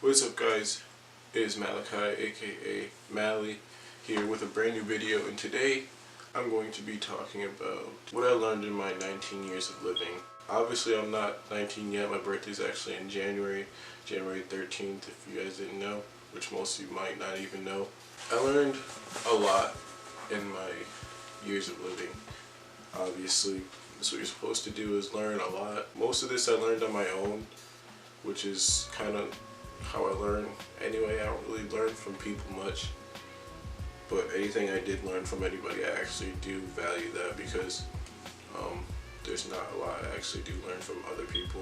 What's up guys, it is Malachi aka Mally here with a brand new video, and today I'm going to be talking about what I learned in my 19 years of living. Obviously I'm not 19 yet, my birthday is actually in January 13th if you guys didn't know, which most of you might not even know. I learned a lot in my years of living. Obviously that's what you're supposed to do, is learn a lot. Most of this I learned on my own, which is kind of how I learn anyway. I don't really learn from people much, but anything I did learn from anybody, I actually do value that, because there's not a lot I actually do learn from other people,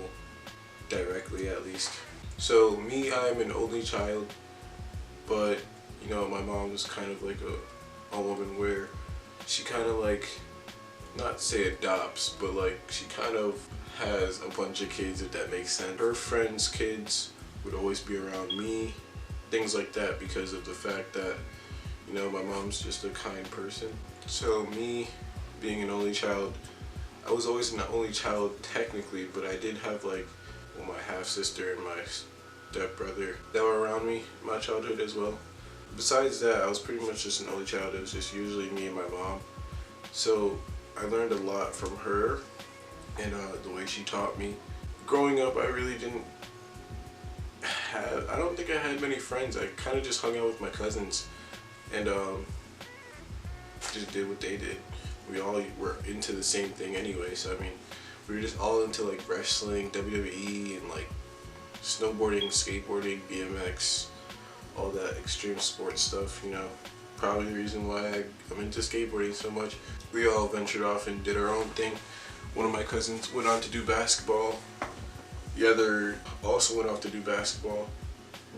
directly at least. So me, I'm an only child, but you know, my mom was kind of like a woman where she kind of like, not say adopts, but like she kind of has a bunch of kids, if that makes sense. Her friends' kids would always be around me, things like that, because of the fact that, you know, my mom's just a kind person. So me being an only child, I was always an only child technically, but I did have like, well, my half sister and my stepbrother that were around me in my childhood as well. Besides that, I was pretty much just an only child. It was just usually me and my mom. So I learned a lot from her and the way she taught me. Growing up, I really didn't have, I don't think I had many friends. I kind of just hung out with my cousins and just did what they did. We all were into the same thing anyway, so I mean, we were just all into like wrestling, WWE, and like snowboarding, skateboarding, BMX, all that extreme sports stuff, you know. Probably the reason why I'm into skateboarding so much. We all ventured off and did our own thing. One of my cousins went on to do basketball. The other also went off to do basketball.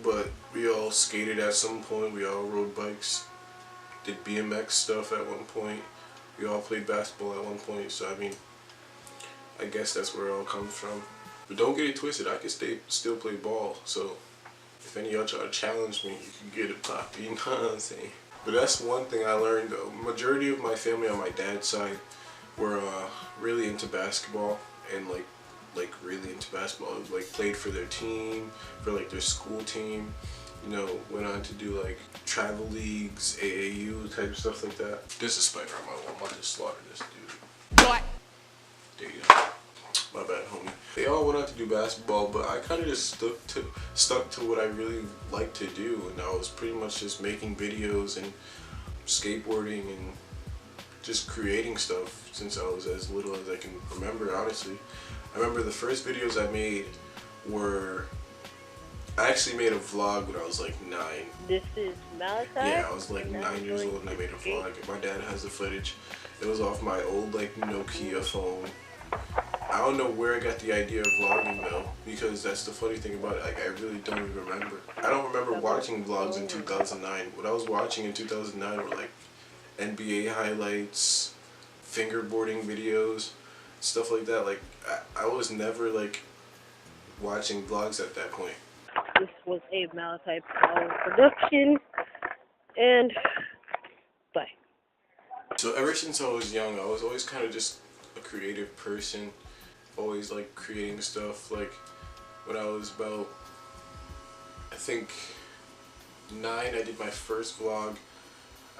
But we all skated at some point. We all rode bikes, did BMX stuff at one point. We all played basketball at one point. So I mean, I guess that's where it all comes from. But don't get it twisted. I can still play ball. So if any of y'all try to challenge me, you can get it poppy. You know what I'm saying? But that's one thing I learned. The majority of my family on my dad's side were really into basketball, and like really into basketball. Like played for their team, for like their school team. You know, went on to do like travel leagues, AAU type of stuff like that. There's a spider on my wall. I'm about to slaughter this dude. What? There you go. My bad, homie. They all went on to do basketball, but I kind of just stuck to what I really like to do, and I was pretty much just making videos and skateboarding and just creating stuff since I was as little as I can remember, honestly. I remember the first videos I made were, I actually made a vlog when I was like 9. This is Malachi? Yeah, I was like 9 years old and I made a vlog. My dad has the footage. It was off my old like Nokia phone. I don't know where I got the idea of vlogging though, because that's the funny thing about it. Like, I really don't even remember. I don't remember watching vlogs in 2009. What I was watching in 2009 were like NBA highlights, fingerboarding videos, stuff like that. Like, I was never like watching vlogs at that point. This was a Malachi production, and bye. So ever since I was young, I was always kind of just a creative person. Always like creating stuff. Like when I was about, I think 9, I did my first vlog.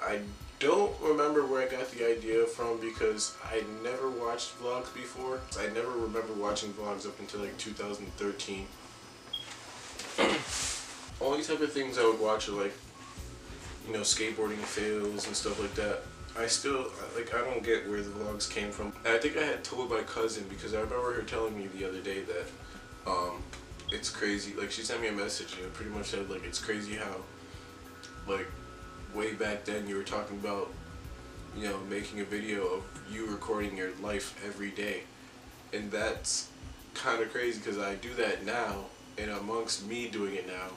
I don't remember where I got the idea from, because I never watched vlogs before. I never remember watching vlogs up until like 2013. Only type of things I would watch are like, you know, skateboarding fails and stuff like that. I still, like, I don't get where the vlogs came from. And I think I had told my cousin, because I remember her telling me the other day that it's crazy. Like, she sent me a message and it pretty much said, like, it's crazy how, like, way back then you were talking about, you know, making a video of you recording your life every day. And that's kind of crazy, because I do that now, and amongst me doing it now,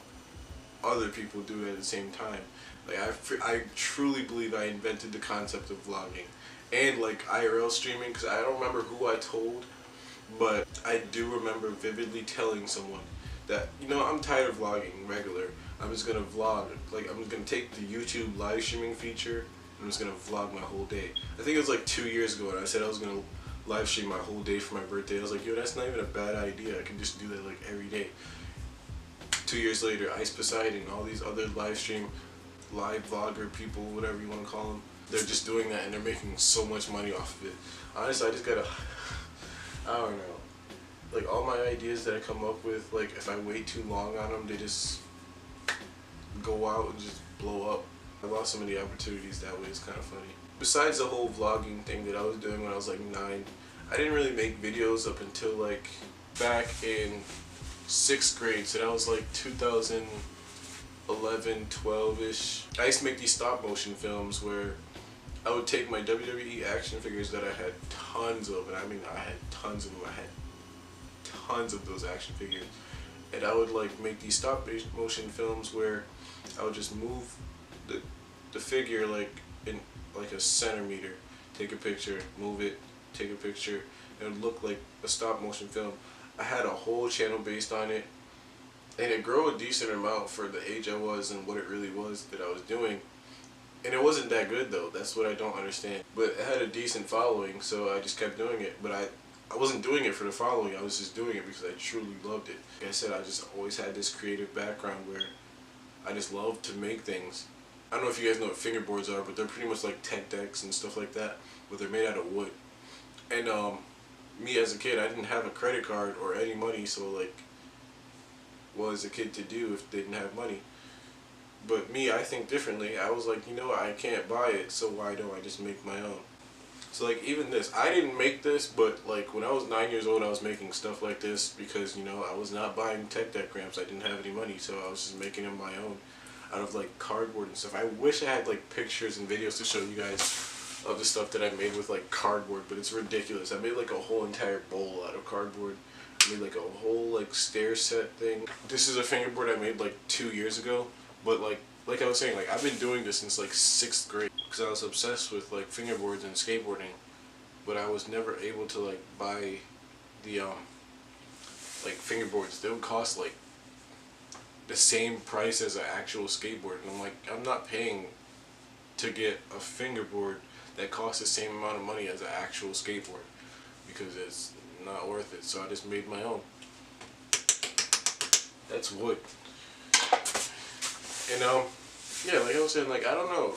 other people do it at the same time. Like, I truly believe I invented the concept of vlogging and like IRL streaming, because I don't remember who I told, but I do remember vividly telling someone that, you know, I'm tired of vlogging regular. I'm just gonna vlog. Like, I'm gonna take the YouTube live streaming feature and I'm just gonna vlog my whole day. I think it was like 2 years ago, and I said I was gonna live stream my whole day for my birthday. I was like, yo, that's not even a bad idea. I can just do that like every day. 2 years later, Ice Poseidon, all these other live vlogger people, whatever you want to call them, they're just doing that and they're making so much money off of it. Honestly, I just gotta, I don't know. Like, all my ideas that I come up with, like, if I wait too long on them, they just go out and just blow up. I lost so many opportunities that way. It's kind of funny. Besides the whole vlogging thing that I was doing when I was like 9, I didn't really make videos up until like back in 6th grade, so that was like 2011, 12-ish. I used to make these stop motion films where I would take my WWE action figures that I had tons of, and I mean I had tons of them, I had tons of those action figures, and I would like make these stop motion films where I would just move the figure like in like a centimeter, take a picture, move it, take a picture, and it would look like a stop motion film. I had a whole channel based on it, and it grew a decent amount for the age I was and what it really was that I was doing. And it wasn't that good though, that's what I don't understand. But it had a decent following, so I just kept doing it. But I wasn't doing it for the following, I was just doing it because I truly loved it. Like I said, I just always had this creative background where I just love to make things. I don't know if you guys know what fingerboards are, but they're pretty much like tent decks and stuff like that, but they're made out of wood. And me as a kid, I didn't have a credit card or any money, so like, what was a kid to do if they didn't have money? But me, I think differently. I was like, you know, I can't buy it, so why don't I just make my own? So like, even this, I didn't make this, but like when I was 9 years old, I was making stuff like this because, you know, I was not buying tech deck ramps. I didn't have any money, so I was just making them my own out of like cardboard and stuff. I wish I had like pictures and videos to show you guys of the stuff that I made with like cardboard, but it's ridiculous. I made like a whole entire bowl out of cardboard. I made like a whole like stair set thing. This is a fingerboard I made like 2 years ago, but like I was saying, like I've been doing this since like 6th grade because I was obsessed with like fingerboards and skateboarding, but I was never able to like buy the like fingerboards. They would cost like the same price as an actual skateboard, and I'm like, I'm not paying to get a fingerboard that costs the same amount of money as an actual skateboard because it's not worth it. So I just made my own. That's wood. And yeah, like I was saying, like I don't know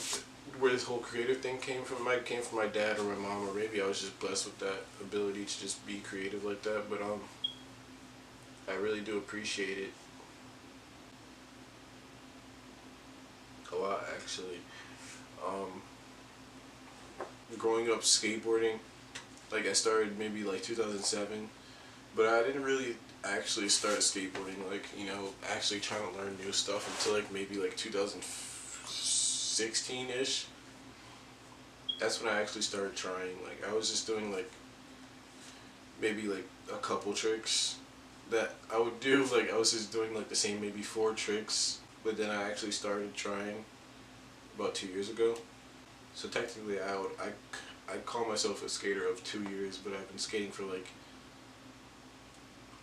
where this whole creative thing came from. It might came from my dad or my mom, or maybe I was just blessed with that ability to just be creative like that. But I really do appreciate it a lot, actually. Growing up skateboarding, like I started maybe like 2007, but I didn't really actually start skateboarding, like, you know, actually trying to learn new stuff until like maybe like 2016-ish. That's when I actually started trying. Like I was just doing like maybe like a couple tricks that I would do. Like I was just doing like the same maybe 4 tricks, but then I actually started trying about 2 years ago. So technically I'd call myself a skater of 2 years, but I've been skating for like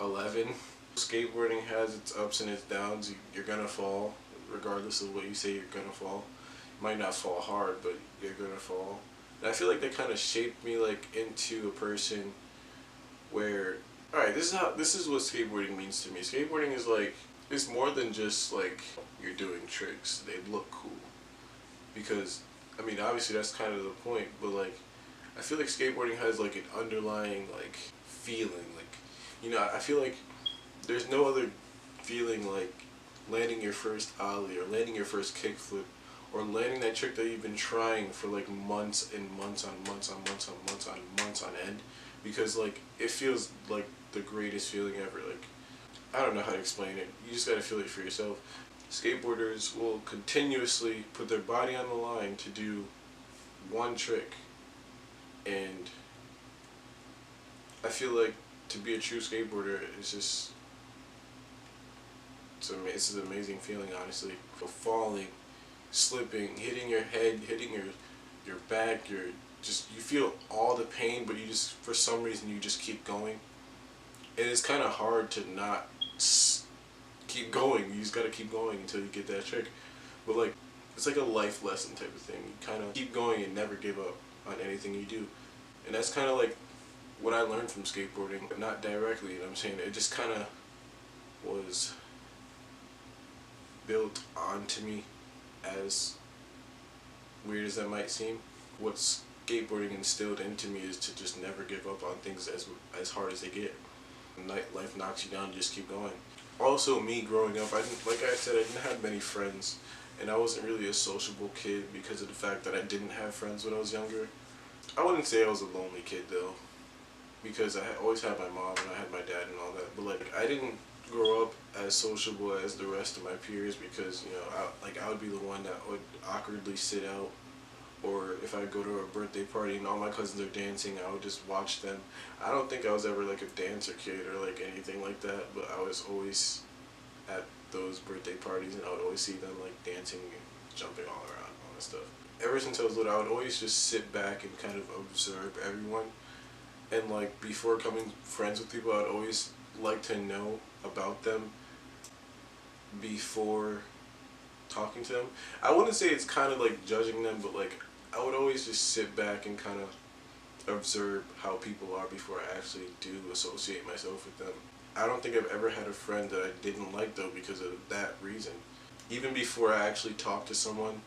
11. Skateboarding has its ups and its downs. You're gonna fall, regardless of what you say. You're gonna fall. You might not fall hard, but you're gonna fall. And I feel like that kind of shaped me like into a person where, all right, this is what skateboarding means to me. Skateboarding is like, it's more than just like you're doing tricks. They look cool, because I mean obviously that's kind of the point, but like I feel like skateboarding has like an underlying like feeling. Like, you know, I feel like there's no other feeling like landing your first ollie or landing your first kickflip or landing that trick that you've been trying for like months and months on months on months on months on months on end, because like it feels like the greatest feeling ever. Like, I don't know how to explain it. You just gotta feel it for yourself. Skateboarders will continuously put their body on the line to do one trick, and I feel like to be a true skateboarder is just, it's an amazing feeling, honestly. Falling, slipping, hitting your head, hitting your back, you feel all the pain, but you just, for some reason, you just keep going. And it's kind of hard to not keep going. You just gotta keep going until you get that trick. But like, it's like a life lesson type of thing. You kind of keep going and never give up on anything you do. And that's kind of like what I learned from skateboarding, but not directly, you know what I'm saying? It just kind of was built onto me, as weird as that might seem. What skateboarding instilled into me is to just never give up on things as hard as they get. Life knocks you down, just keep going. Also, me growing up, like I said, I didn't have many friends, and I wasn't really a sociable kid because of the fact that I didn't have friends when I was younger. I wouldn't say I was a lonely kid though, because I always had my mom and I had my dad and all that. But like, I didn't grow up as sociable as the rest of my peers because, you know, I would be the one that would awkwardly sit out, or if I go to a birthday party and all my cousins are dancing, I would just watch them. I don't think I was ever like a dancer kid or like anything like that, but I was always at those birthday parties and I would always see them like dancing and jumping all around and all that stuff. Ever since I was little, I would always just sit back and kind of observe everyone. And like, before becoming friends with people, I would always like to know about them before talking to them. I wouldn't say it's kind of like judging them, but like, I would always just sit back and kind of observe how people are before I actually do associate myself with them. I don't think I've ever had a friend that I didn't like though because of that reason. Even before I actually talk to someone,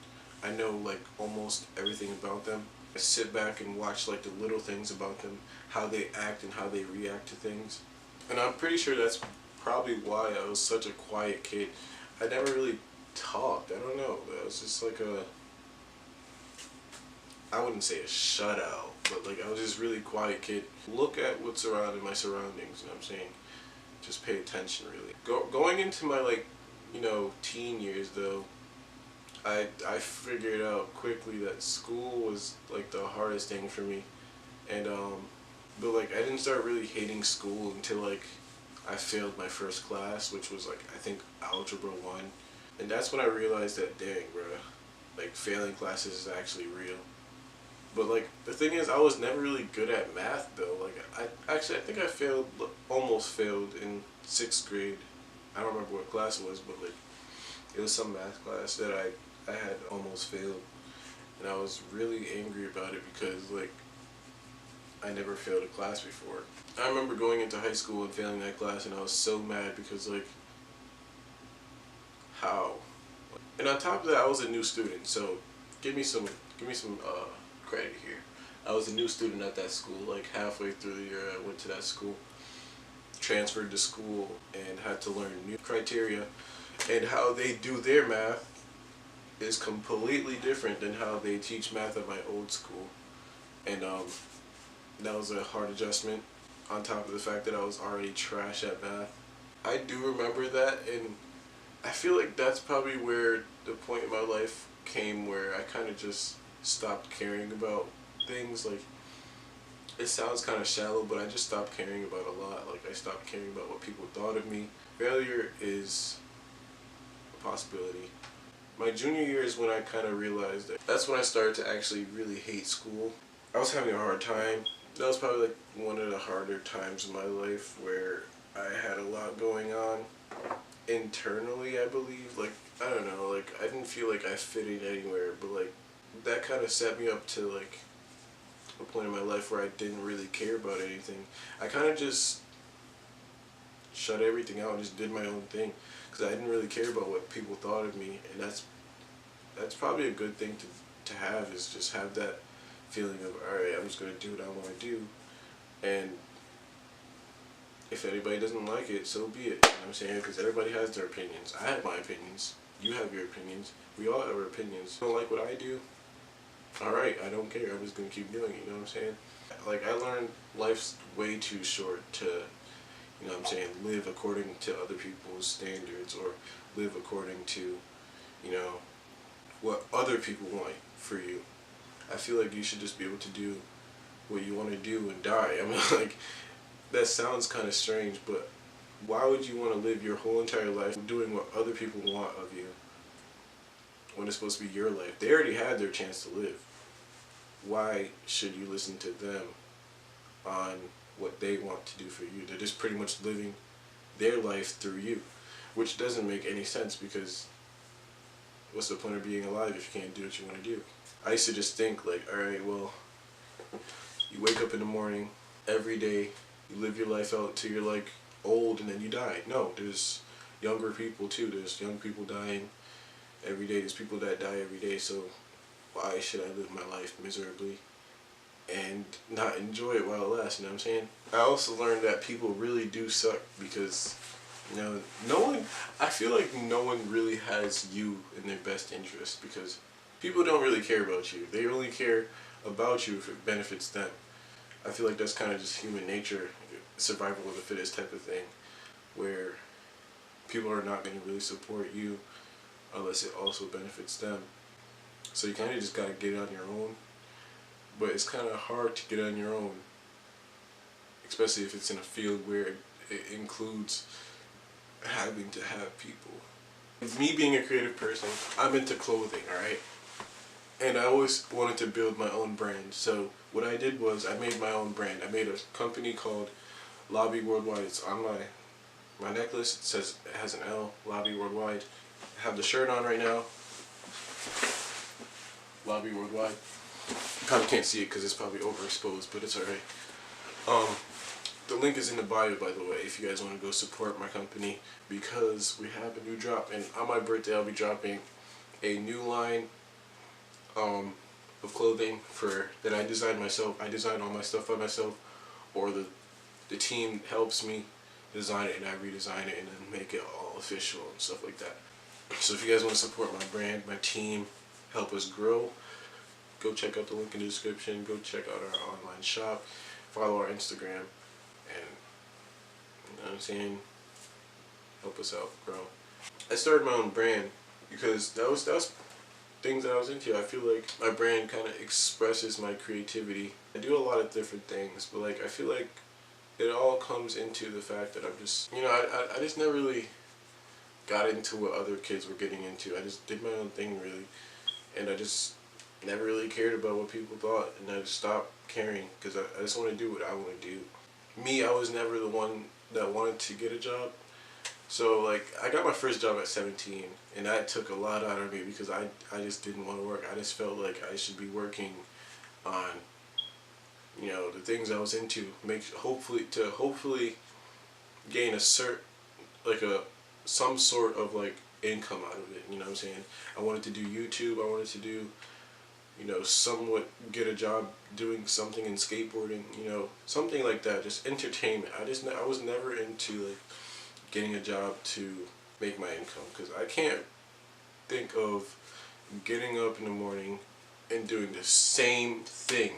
I know like almost everything about them. I sit back and watch like the little things about them, how they act and how they react to things. And I'm pretty sure that's probably why I was such a quiet kid. I never really talked. I don't know. I was just like I wouldn't say a shutout, but like I was just really quiet kid. Look at what's surrounding my surroundings, you know what I'm saying? Just pay attention really. Going into my like, you know, teen years though, I figured out quickly that school was like the hardest thing for me. And but like I didn't start really hating school until like I failed my first class, which was like I think Algebra 1. And that's when I realized that dang bruh, like failing classes is actually real. But like the thing is, I was never really good at math though. Like I think I failed, almost failed in 6th grade. I don't remember what class it was, but like it was some math class that I had almost failed, and I was really angry about it because like I never failed a class before. I remember going into high school and failing that class, and I was so mad because like how. And on top of that, I was a new student, so give me some credit here. I was a new student at that school. Like halfway through the year, I went to that school, transferred to school, and had to learn new criteria, and how they do their math is completely different than how they teach math at my old school. And that was a hard adjustment, on top of the fact that I was already trash at math. I do remember that, and I feel like that's probably where the point in my life came where I kind of just stopped caring about things. Like, it sounds kind of shallow, but I just stopped caring about a lot. Like, I stopped caring about what people thought of me. Failure is a possibility. My junior year is when I kind of realized that. That's when I started to actually really hate school. I was having a hard time. That was probably like one of the harder times in my life where I had a lot going on internally, I believe. Like, I don't know, like I didn't feel like I fit in anywhere, but like that kind of set me up to like a point in my life where I didn't really care about anything. I kind of just shut everything out and just did my own thing because I didn't really care about what people thought of me, and that's probably a good thing to have, is just have that feeling of, alright, I'm just going to do what I want to do, and if anybody doesn't like it, so be it, you know what I'm saying, because everybody has their opinions. I have my opinions, you have your opinions, we all have our opinions. Don't like what I do? Alright, I don't care, I'm just going to keep doing it, you know what I'm saying? Like, I learned life's way too short to, you know what I'm saying, live according to other people's standards, or live according to, you know, what other people want for you. I feel like you should just be able to do what you want to do and die. I mean, like, that sounds kind of strange, but why would you want to live your whole entire life doing what other people want of you when it's supposed to be your life? They already had their chance to live. Why should you listen to them on what they want to do for you? They're just pretty much living their life through you, which doesn't make any sense, because what's the point of being alive if you can't do what you want to do? I used to just think like, alright, well, you wake up in the morning every day, you live your life out till you're like old and then you die. No, younger people too. There's young people dying every day. There's people that die every day. So why should I live my life miserably and not enjoy it while it lasts? You know what I'm saying? I also learned that people really do suck because, you know, I feel like no one really has you in their best interest because people don't really care about you. They only care about you if it benefits them. I feel like that's kind of just human nature, survival of the fittest type of thing, where people are not going to really support you unless it also benefits them. So you kind of just got to get it on your own. But it's kind of hard to get on your own, especially if it's in a field where it includes having to have people. Me being a creative person, I'm into clothing, alright? And I always wanted to build my own brand. So what I did was I made my own brand. I made a company called Lobby Worldwide. It's on my necklace. It says, it has an L, Lobby Worldwide. I have the shirt on right now. Lobby Worldwide. You probably can't see it because it's probably overexposed, but it's alright. The link is in the bio, by the way, if you guys want to go support my company, because we have a new drop, and on my birthday I'll be dropping a new line of clothing that I designed myself. I design all my stuff by myself, or the team helps me design it and I redesign it and then make it all official and stuff like that. So if you guys want to support my brand, my team, help us grow, go check out the link in the description. Go check out our online shop, follow our Instagram, and you know what I'm saying, help us out, grow. I started my own brand because that was things that I was into. I feel like my brand kind of expresses my creativity. I do a lot of different things, but like I feel like it all comes into the fact that I'm just, you know, I just never really got into what other kids were getting into. I just did my own thing really, and I just never really cared about what people thought, and I just stopped caring because I just want to do what I want to do. Me, I was never the one that wanted to get a job. So like I got my first job at 17, and that took a lot out of me because I just didn't want to work. I just felt like I should be working on, you know, the things I was into, hopefully gain some sort of like income out of it. You know what I'm saying? I wanted to do YouTube. I wanted to do, you know, somewhat get a job doing something in skateboarding, you know, something like that, just entertainment. I was never into like getting a job to make my income, because I can't think of getting up in the morning and doing the same thing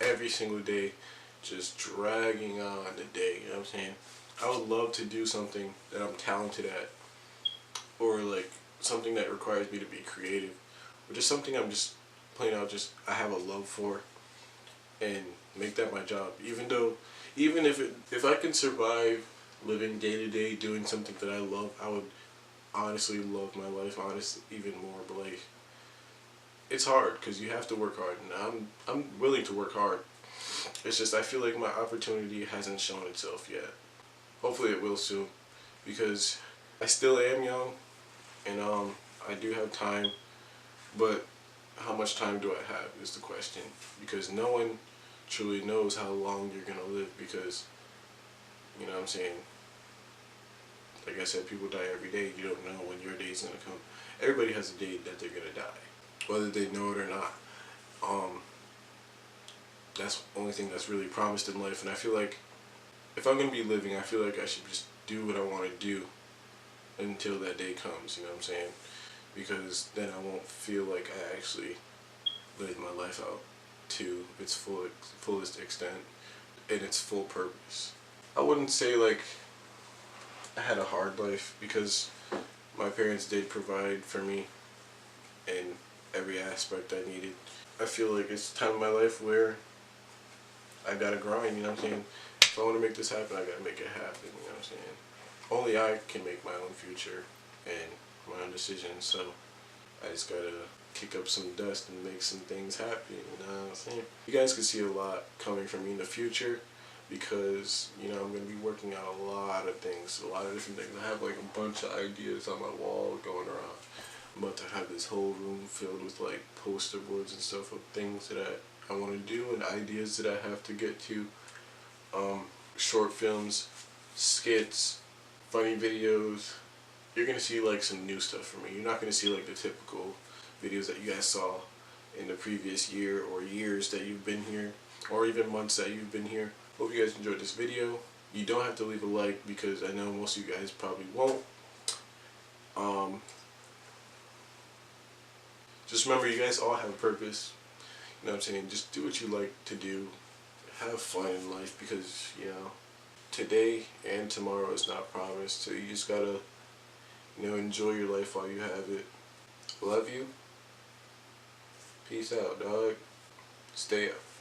every single day, just dragging on the day, you know what I'm saying? I would love to do something that I'm talented at, or like something that requires me to be creative, or just something I'm just plain out I have a love for, and make that my job. Even if I can survive living day to day doing something that I love, I would honestly love my life even more. But like, it's hard because you have to work hard, and I'm willing to work hard. It's just I feel like my opportunity hasn't shown itself yet. Hopefully it will soon, because I still am young, and I do have time, but how much time do I have is the question, because no one truly knows how long you're gonna live, because, you know what I'm saying, like I said, people die every day. You don't know when your day's gonna come. Everybody has a day that they're gonna die, whether they know it or not. That's the only thing that's really promised in life, and I feel like if I'm gonna be living, I feel like I should just do what I want to do until that day comes, you know what I'm saying? Because then I won't feel like I actually lived my life out to its fullest extent and its full purpose. I wouldn't say like I had a hard life, because my parents did provide for me in every aspect I needed. I feel like it's a time in my life where I gotta grind, you know what I'm saying? If I want to make this happen, I gotta make it happen, you know what I'm saying? Only I can make my own future and my own decisions, so I just gotta kick up some dust and make some things happen, you know what I'm saying? You guys can see a lot coming from me in the future, because, you know, I'm going to be working on a lot of things, a lot of different things. I have like a bunch of ideas on my wall going around. I'm about to have this whole room filled with like poster boards and stuff of things that I want to do and ideas that I have to get to. Short films, skits, funny videos, you're gonna see like some new stuff from me. You're not gonna see like the typical videos that you guys saw in the previous year or years that you've been here, or even months that you've been here. Hope you guys enjoyed this video. You don't have to leave a like because I know most of you guys probably won't. Just remember, you guys all have a purpose. You know what I'm saying? Just do what you like to do. Have fun in life because, you know, today and tomorrow is not promised. So you just gotta, you know, enjoy your life while you have it. Love you. Peace out, dog. Stay up.